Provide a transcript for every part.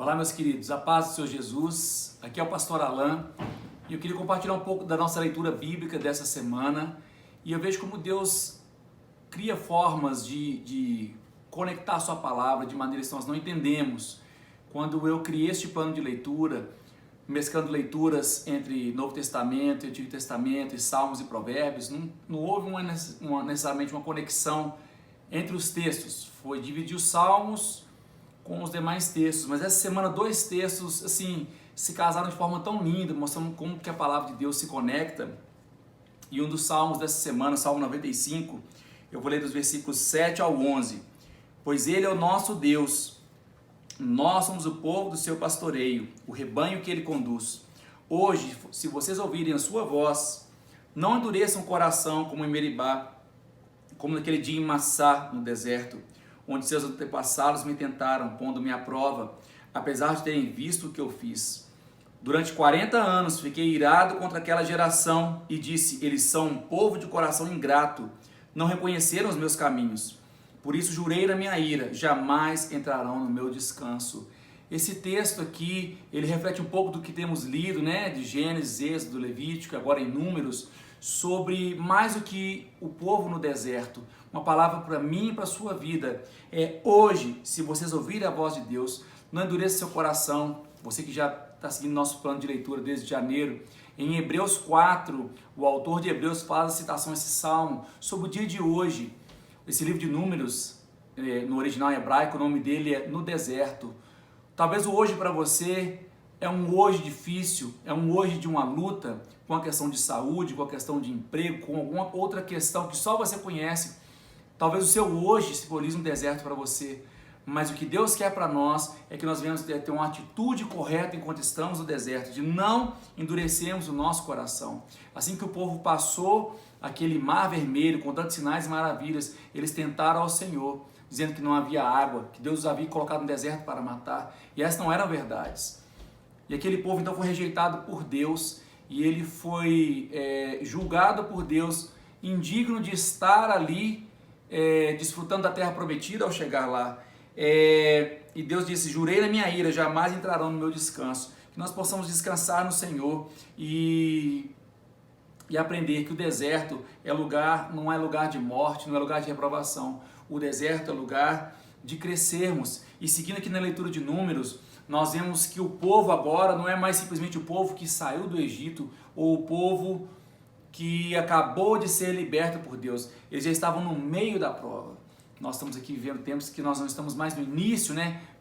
Olá, meus queridos, a paz do Senhor Jesus. Aqui é o pastor Alan e eu queria compartilhar um pouco da nossa leitura bíblica dessa semana. E eu vejo como Deus cria formas de conectar a sua palavra de maneiras que nós não entendemos. Quando eu criei este plano de leitura, mesclando leituras entre Novo Testamento, Antigo Testamento, e Salmos e Provérbios, não houve necessariamente uma conexão entre os textos. Foi dividir os Salmos com os demais textos, mas essa semana dois textos assim se casaram de forma tão linda, mostrando como que a palavra de Deus se conecta. E um dos salmos dessa semana, Salmo 95, eu vou ler dos versículos 7 ao 11. Pois Ele é o nosso Deus, nós somos o povo do seu pastoreio, o rebanho que Ele conduz. Hoje, se vocês ouvirem a sua voz, não endureçam o coração como em Meribá, como naquele dia em Massá, no deserto, onde seus antepassados me tentaram, pondo-me à prova, apesar de terem visto o que eu fiz. Durante 40 anos fiquei irado contra aquela geração e disse: eles são um povo de coração ingrato, não reconheceram os meus caminhos. Por isso jurei na minha ira, jamais entrarão no meu descanso. Esse texto aqui, ele reflete um pouco do que temos lido, né, de Gênesis, Êxodo, Levítico, agora em Números, sobre mais do que o povo no deserto. Uma palavra para mim e para a sua vida é: hoje, se vocês ouvirem a voz de Deus, não endureça seu coração. Você que já está seguindo nosso plano de leitura desde janeiro, em Hebreus 4, o autor de Hebreus faz a citação a esse salmo sobre o dia de hoje. Esse livro de Números, no original hebraico, o nome dele é No Deserto. Talvez o hoje para você é um hoje difícil, é um hoje de uma luta com a questão de saúde, com a questão de emprego, com alguma outra questão que só você conhece. Talvez o seu hoje simbolize um deserto para você, mas o que Deus quer para nós é que nós venhamos ter uma atitude correta enquanto estamos no deserto, de não endurecermos o nosso coração. Assim que o povo passou aquele mar vermelho com tantos sinais e maravilhas, eles tentaram ao Senhor, dizendo que não havia água, que Deus os havia colocado no deserto para matar, e essas não eram verdades. E aquele povo então foi rejeitado por Deus, e ele foi julgado por Deus, indigno de estar ali, desfrutando da terra prometida ao chegar lá. E Deus disse: jurei na minha ira, jamais entrarão no meu descanso. Que nós possamos descansar no Senhor e aprender que o deserto não é lugar de morte, não é lugar de reprovação. O deserto é lugar de crescermos. E seguindo aqui na leitura de Números, nós vemos que o povo agora não é mais simplesmente o povo que saiu do Egito ou o povo que acabou de ser liberto por Deus. Eles já estavam no meio da prova. Nós estamos aqui vivendo tempos que nós não estamos mais no início,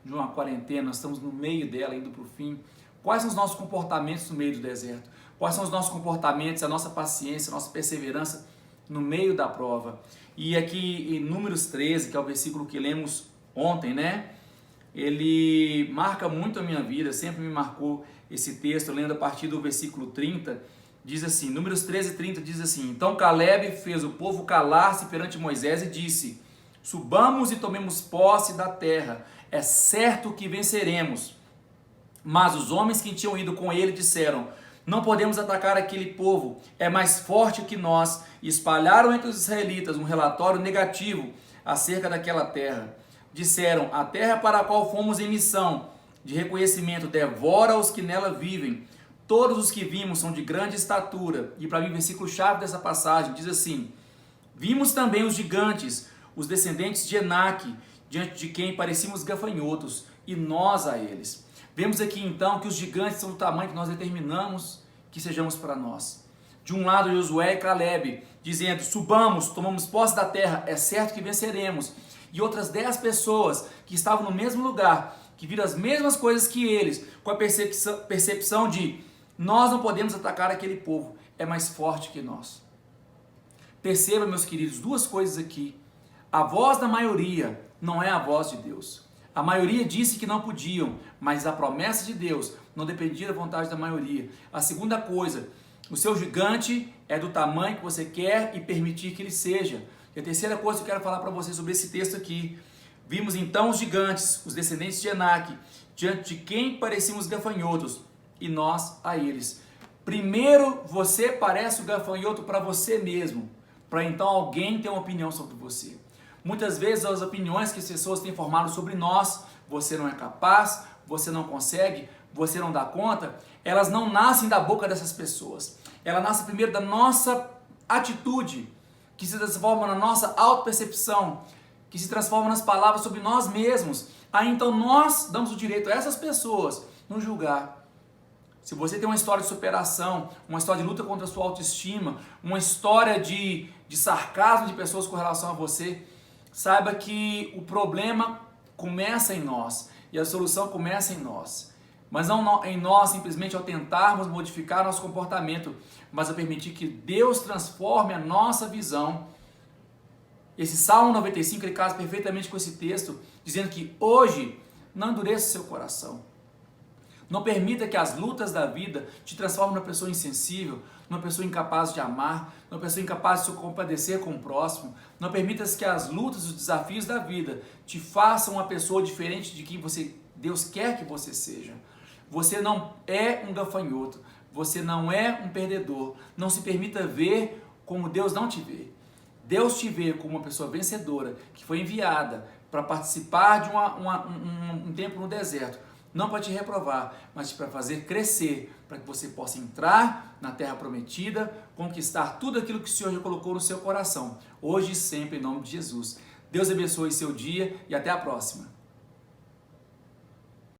de uma quarentena, nós estamos no meio dela, indo para o fim. Quais são os nossos comportamentos no meio do deserto? Quais são os nossos comportamentos, a nossa paciência, a nossa perseverança no meio da prova? E aqui em Números 13, que é o versículo que lemos ontem, ele marca muito a minha vida, sempre me marcou esse texto, lendo a partir do versículo 30, diz assim, Números 13, 30 diz assim: então Caleb fez o povo calar-se perante Moisés e disse: subamos e tomemos posse da terra, é certo que venceremos. Mas os homens que tinham ido com ele disseram: não podemos atacar aquele povo, é mais forte que nós, e espalharam entre os israelitas um relatório negativo acerca daquela terra. Disseram: a terra para a qual fomos em missão de reconhecimento devora os que nela vivem. Todos os que vimos são de grande estatura. E para mim o versículo-chave dessa passagem diz assim: vimos também os gigantes, os descendentes de Enaque, diante de quem parecíamos gafanhotos, e nós a eles. Vemos aqui então que os gigantes são do tamanho que nós determinamos que sejamos para nós. De um lado Josué e Caleb, dizendo: subamos, tomamos posse da terra, é certo que venceremos. E outras 10 pessoas que estavam no mesmo lugar, que viram as mesmas coisas que eles, com a percepção de: nós não podemos atacar aquele povo, é mais forte que nós. Perceba, meus queridos, duas coisas aqui. A voz da maioria não é a voz de Deus. A maioria disse que não podiam, mas a promessa de Deus não dependia da vontade da maioria. A segunda coisa, o seu gigante é do tamanho que você quer e permitir que ele seja. E a terceira coisa que eu quero falar para você sobre esse texto aqui: vimos então os gigantes, os descendentes de Enaque, diante de quem parecíamos gafanhotos, e nós a eles. Primeiro você parece o gafanhoto para você mesmo, para então alguém ter uma opinião sobre você. Muitas vezes as opiniões que as pessoas têm formado sobre nós você não é capaz, você não consegue, você não dá conta, elas não nascem da boca dessas pessoas. Ela nasce primeiro da nossa atitude, que se transforma na nossa autopercepção, que se transforma nas palavras sobre nós mesmos. Aí então nós damos o direito a essas pessoas nos julgar. Se você tem uma história de superação, uma história de luta contra a sua autoestima, uma história de sarcasmo de pessoas com relação a você, saiba que o problema começa em nós e a solução começa em nós. Mas não em nós simplesmente ao tentarmos modificar nosso comportamento, mas a permitir que Deus transforme a nossa visão. Esse Salmo 95 ele casa perfeitamente com esse texto, dizendo que hoje não endureça seu coração. Não permita que as lutas da vida te transformem numa pessoa insensível, numa pessoa incapaz de amar, numa pessoa incapaz de se compadecer com o próximo. Não permita que as lutas, os desafios da vida te façam uma pessoa diferente de quem Deus quer que você seja. Você não é um gafanhoto, você não é um perdedor. Não se permita ver como Deus não te vê. Deus te vê como uma pessoa vencedora, que foi enviada para participar de um tempo no deserto. Não para te reprovar, mas para fazer crescer, para que você possa entrar na terra prometida, conquistar tudo aquilo que o Senhor já colocou no seu coração, hoje e sempre, em nome de Jesus. Deus abençoe seu dia e até a próxima.